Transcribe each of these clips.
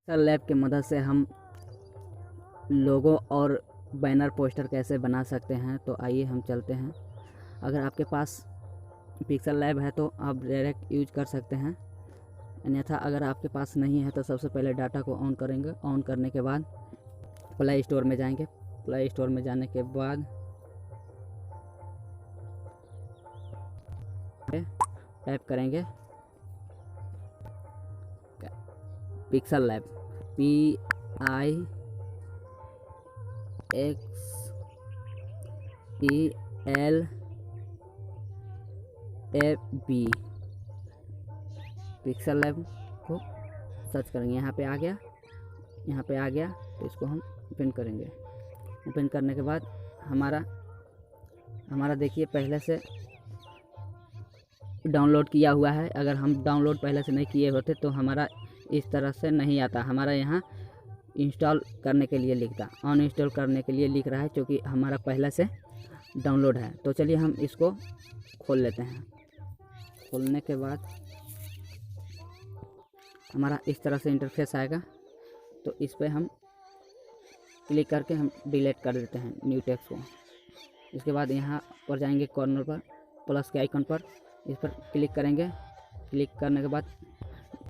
Pixel lab की मदद से हम लोगो और बैनर पोस्टर कैसे बना सकते हैं, तो आइए हम चलते हैं। अगर आपके पास पिक्सल लैब है तो आप डायरेक्ट यूज कर सकते हैं, अन्यथा अगर आपके पास नहीं है तो सबसे पहले डाटा को ऑन करेंगे। ऑन करने के बाद प्ले स्टोर में जाएंगे। प्ले स्टोर में जाने के बाद टाइप करेंगे pixel lab, PIXELAB, pixel lab को सर्च करेंगे। यहाँ पे आ गया, यहाँ पे आ गया तो इसको हम ओपन करेंगे। ओपन करने के बाद हमारा देखिए पहले से डाउनलोड किया हुआ है। अगर हम डाउनलोड पहले से नहीं किए होते तो हमारा इस तरह से नहीं आता। हमारा यहाँ इंस्टॉल करने के लिए लिखता, अनइंस्टॉल करने के लिए लिख रहा है, क्योंकि हमारा पहले से डाउनलोड है। तो चलिए हम इसको खोल लेते हैं। खोलने के बाद हमारा इस तरह से इंटरफेस आएगा, तो इस पर हम क्लिक करके हम डिलीट कर देते हैं न्यू टेक्स्ट को। इसके बाद यहाँ पर जाएंगे कॉर्नर पर प्लस के आइकन पर, इस पर क्लिक करेंगे। क्लिक करने के बाद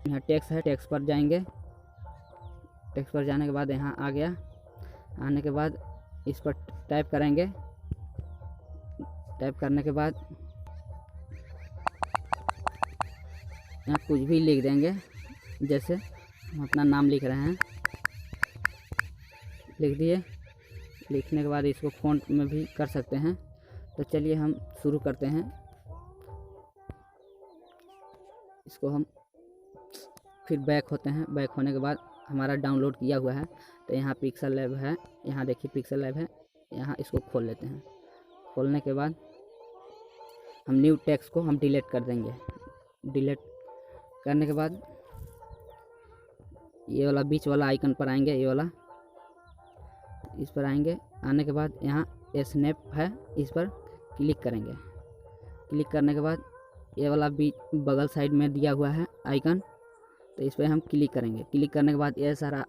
यहाँ टेक्स्ट है, टेक्स्ट पर जाएंगे। टेक्स्ट पर जाने के बाद यहाँ आ गया। आने के बाद इस पर टाइप करेंगे। टाइप करने के बाद यहाँ कुछ भी लिख देंगे, जैसे हम अपना नाम लिख रहे हैं, लिख दिए। लिखने के बाद इसको फ़ॉन्ट में भी कर सकते हैं। तो चलिए हम शुरू करते हैं। इसको हम फिर बैक होते हैं। बैक होने के बाद हमारा डाउनलोड किया हुआ है, तो यहाँ पिक्सल लैब है, यहाँ देखिए पिक्सल लैब है। यहाँ इसको खोल लेते हैं। खोलने के बाद हम न्यू टेक्स्ट को हम डिलीट कर देंगे। डिलीट करने के बाद ये वाला बीच वाला आइकन पर आएंगे, ये वाला इस पर आएंगे। आने के बाद यहाँ स्नैप है, इस पर क्लिक करेंगे। क्लिक करने के बाद ये वाला बीच बगल साइड में दिया हुआ है आइकन, तो इस पर हम क्लिक करेंगे। क्लिक करने के बाद ये सारा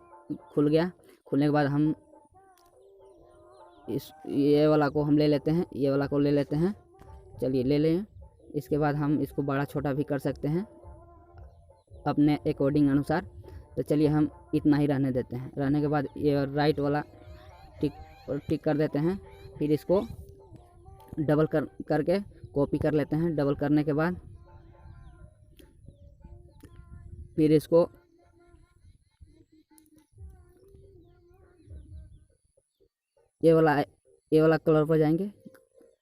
खुल गया। खुलने के बाद हम ये वाला को हम ले लेते हैं, ये वाला को ले लेते हैं। चलिए ले लें। इसके बाद हम इसको बड़ा छोटा भी कर सकते हैं अपने अकॉर्डिंग अनुसार। तो चलिए हम इतना ही रहने देते हैं। रहने के बाद ये राइट वाला टिक कर देते हैं। फिर इसको डबल करके कॉपी कर लेते हैं। डबल करने के बाद फिर इसको ये वाला कलर पर जाएंगे,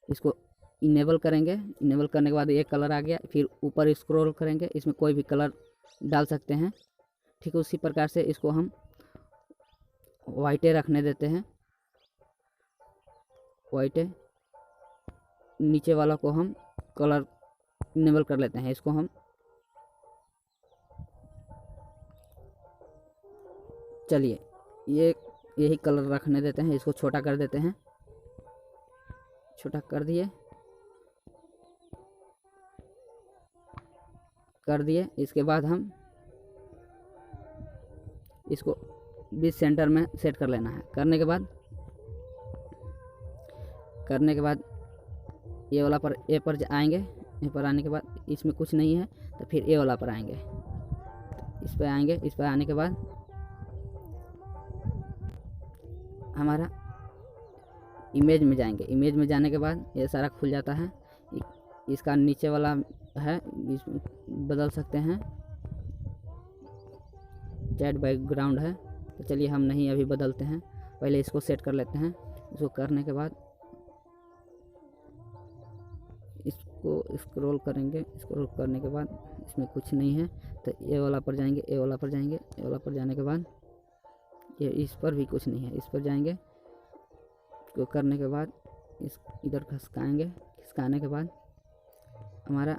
इसको इनेबल करेंगे। इनेबल करने के बाद ये कलर आ गया। फिर ऊपर स्क्रॉल करेंगे, इसमें कोई भी कलर डाल सकते हैं। ठीक उसी प्रकार से इसको हम वाइटे रखने देते हैं। वाइटे नीचे वाला को हम कलर इनेबल कर लेते हैं। इसको हम चलिए यही कलर रखने देते हैं। इसको छोटा कर देते हैं। छोटा कर दिए। इसके बाद हम इसको बीच सेंटर में सेट कर लेना है। करने के बाद ये वाला पर ए पर आएंगे। ए पर आने के बाद इसमें कुछ नहीं है, तो फिर ए वाला पर आएंगे। इस पर आएंगे। इस पर आने के बाद हमारा इमेज में जाएंगे। इमेज में जाने के बाद ये सारा खुल जाता है। इसका नीचे वाला है, इसमें बदल सकते हैं। चैट बैकग्राउंड है, तो चलिए हम नहीं अभी बदलते हैं, पहले इसको सेट कर लेते हैं। इसको करने के बाद इसको स्क्रॉल करेंगे। स्क्रॉल करने के बाद इसमें कुछ नहीं है, तो ए वाला पर जाएंगे। ए वाला पर जाएंगे। ए वाला पर जाने के बाद ये इस पर भी कुछ नहीं है, इस पर जाएंगे। इसको करने के बाद इस इधर खिसकाएंगे। खिसकाने के बाद हमारा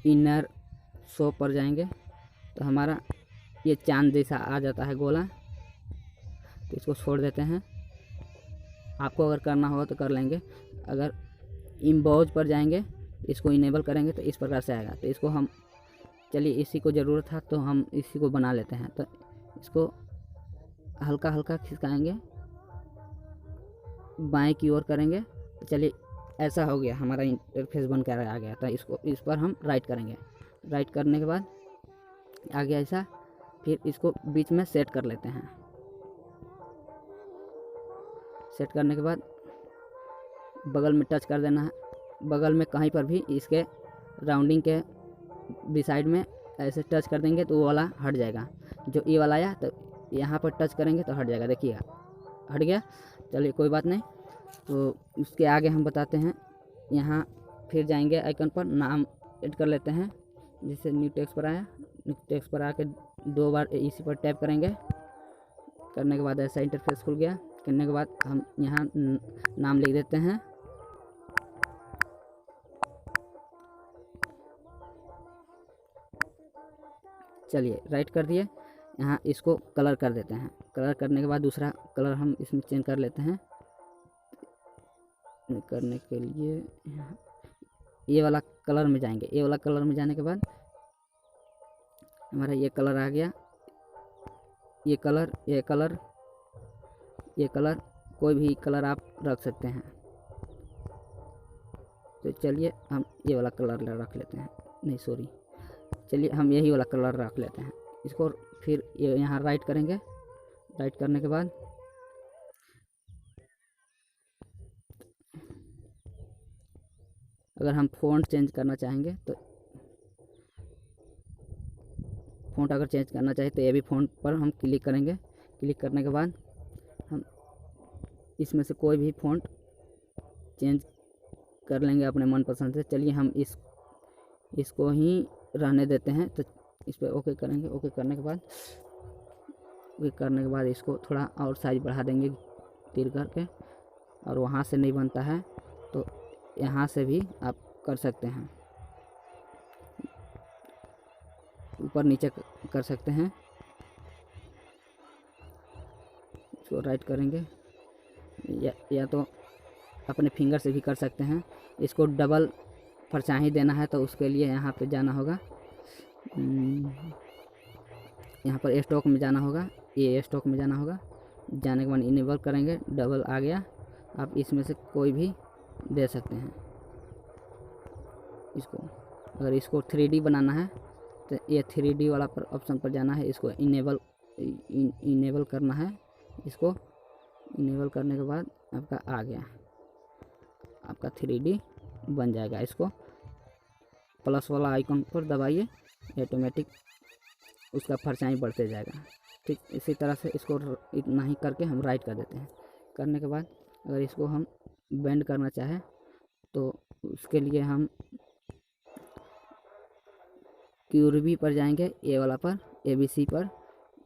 इनर शो पर जाएंगे, तो हमारा ये चांद जैसा आ जाता है गोला। तो इसको छोड़ देते हैं। आपको अगर करना होगा तो कर लेंगे। अगर इम्बोज पर जाएंगे, इसको इनेबल करेंगे तो इस प्रकार से आएगा। तो इसको हम चलिए इसी को ज़रूरत था तो हम इसी को बना लेते हैं। तो इसको हल्का हल्का खिसकाएंगे, बाएं की ओर करेंगे। तो चलिए ऐसा हो गया, हमारा इंटरफेस बन कर आ गया। तो इसको इस पर हम राइट करेंगे। राइट करने के बाद आ गया ऐसा। फिर इसको बीच में सेट कर लेते हैं। सेट करने के बाद बगल में टच कर देना है। बगल में कहीं पर भी इसके राउंडिंग के बी साइड में ऐसे टच कर देंगे तो वो वाला हट जाएगा। जो ये वाला आया तो यहाँ पर टच करेंगे तो हट जाएगा, देखिएगा हट गया। चलिए कोई बात नहीं। तो उसके आगे हम बताते हैं। यहाँ फिर जाएंगे आइकन पर, नाम ऐड कर लेते हैं। जैसे न्यू टेक्स्ट पर आया, न्यू टेक्स्ट पर आके 2 बार इसी पर टैप करेंगे। करने के बाद ऐसा इंटरफेस खुल गया। करने के बाद हम यहाँ नाम लिख देते हैं। चलिए राइट कर दिए। यहाँ इसको कलर कर देते हैं। कलर करने के बाद दूसरा कलर हम इसमें चेंज कर लेते हैं। करने के लिए ये वाला कलर में जाएंगे। ये वाला कलर में जाने के बाद हमारा ये कलर आ गया। ये कलर, ये कलर, ये कलर, कोई भी कलर आप रख सकते हैं। तो चलिए हम ये वाला कलर रख लेते हैं। नहीं सॉरी, चलिए हम यही वाला कलर रख लेते हैं। इसको फिर ये यहाँ राइट करेंगे। राइट करने के बाद अगर हम फ़ॉन्ट चेंज करना चाहेंगे तो फ़ॉन्ट अगर चेंज करना चाहे तो ये भी फ़ॉन्ट पर हम क्लिक करेंगे। क्लिक करने के बाद हम इसमें से कोई भी फ़ॉन्ट चेंज कर लेंगे अपने मनपसंद से। चलिए हम इसको ही रहने देते हैं। तो इस पर ओके करेंगे। ओके करने के बाद इसको थोड़ा और साइज बढ़ा देंगे तीर करके। और वहाँ से नहीं बनता है तो यहाँ से भी आप कर सकते हैं, ऊपर नीचे कर सकते हैं। इसको राइट करेंगे या तो अपने फिंगर से भी कर सकते हैं। इसको डबल परछाई देना है तो उसके लिए यहाँ पे जाना होगा, यहाँ पर स्टॉक में जाना होगा। ये स्टॉक में जाना होगा। जाने के बाद इनेबल करेंगे, डबल आ गया। आप इसमें से कोई भी दे सकते हैं। इसको अगर इसको 3D बनाना है तो ये 3D वाला पर ऑप्शन पर जाना है। इसको इनेबल करना है। इसको इनेबल करने के बाद आपका आ गया, आपका 3D बन जाएगा। इसको प्लस वाला आइकन पर दबाइए, ऑटोमेटिक उसका परछाई बढ़ते जाएगा। ठीक इसी तरह से इसको इतना ही करके हम राइट कर देते हैं। करने के बाद अगर इसको हम बेंड करना चाहें तो उसके लिए हम क्यूरबी पर जाएंगे, ए वाला पर, ABC पर।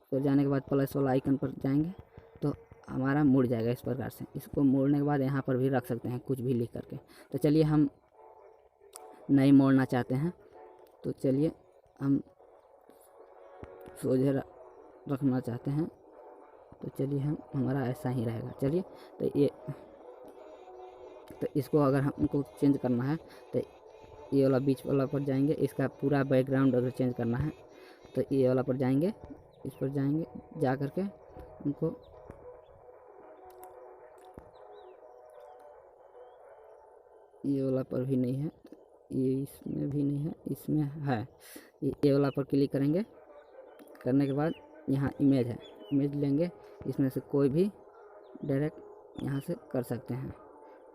फिर जाने के बाद प्लस वाला आइकन पर जाएंगे तो हमारा मुड़ जाएगा इस प्रकार से। इसको मोड़ने के बाद यहाँ पर भी रख सकते हैं कुछ भी लिख करके। तो चलिए हम नहीं मोड़ना चाहते हैं तो चलिए हम सोझे रखना चाहते हैं तो चलिए हमारा ऐसा ही रहेगा। चलिए तो इसको अगर हमको चेंज करना है तो ये वाला बीच वाला पर जाएंगे। इसका पूरा बैकग्राउंड अगर चेंज करना है तो ये वाला पर जाएंगे, इस पर जाएंगे, जा करके उनको ये वाला पर भी नहीं है, ये इसमें भी नहीं है, इसमें है। ये वाला पर क्लिक करेंगे। करने के बाद यहाँ इमेज है, इमेज लेंगे। इसमें से कोई भी डायरेक्ट यहाँ से कर सकते हैं।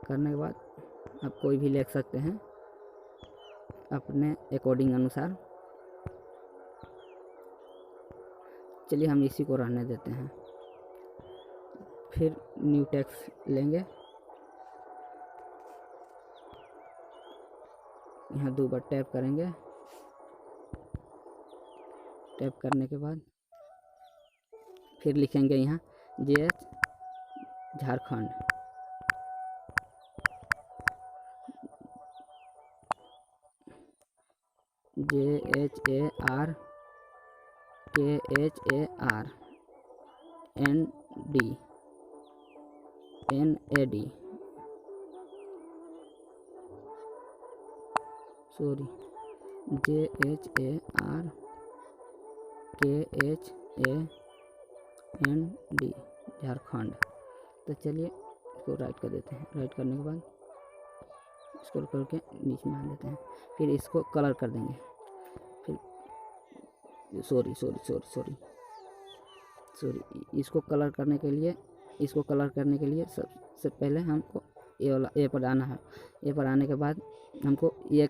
करने के बाद आप कोई भी लिख सकते हैं अपने अकॉर्डिंग अनुसार। चलिए हम इसी को रहने देते हैं। फिर न्यू टेक्स्ट लेंगे, यहाँ 2 बार टैप करेंगे। टैप करने के बाद फिर लिखेंगे यहाँ JH Jharkhand. JHARKHARNAD sorry JHARKHAND Jharkhand. तो चलिए इसको राइट कर देते हैं। राइट करने के बाद इसको करके नीचे में आ देते हैं। फिर इसको कलर कर देंगे। फिर सॉरी इसको कलर करने के लिए सबसे पहले हमको ए पर आना है। ए पर आने के बाद हमको ये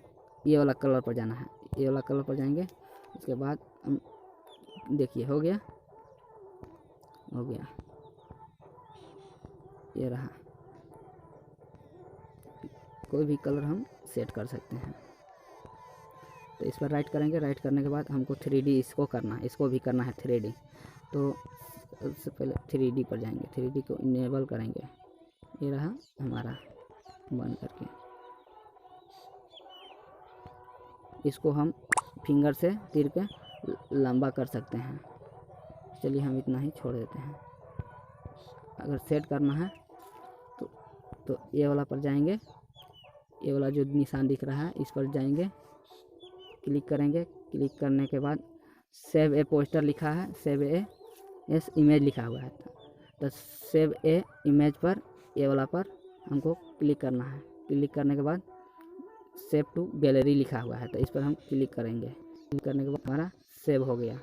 वाला कलर पर जाना है। ये वाला कलर पर जाएंगे। उसके बाद हम देखिए हो गया ये रहा। कोई भी कलर हम सेट कर सकते हैं। तो इस पर राइट करेंगे। राइट करने के बाद हमको 3D इसको भी करना है 3D। तो सबसे पहले 3D पर जाएंगे। 3D को इनेबल करेंगे। ये रहा हमारा बंद करके। इसको हम फिंगर से तीर के लंबा कर सकते हैं। चलिए हम इतना ही छोड़ देते हैं। अगर सेट करना है तो ये वाला पर जाएंगे। ये वाला जो निशान दिख रहा है इस पर जाएंगे, क्लिक करेंगे। क्लिक करने के बाद सेव ए पोस्टर लिखा है, सेव ए एस इमेज लिखा हुआ है। तो सेव ए इमेज पर ये वाला पर हमको क्लिक करना है। क्लिक करने के बाद सेव टू गैलरी लिखा हुआ है, तो इस पर हम क्लिक करेंगे। क्लिक करने के बाद हमारा सेव हो गया।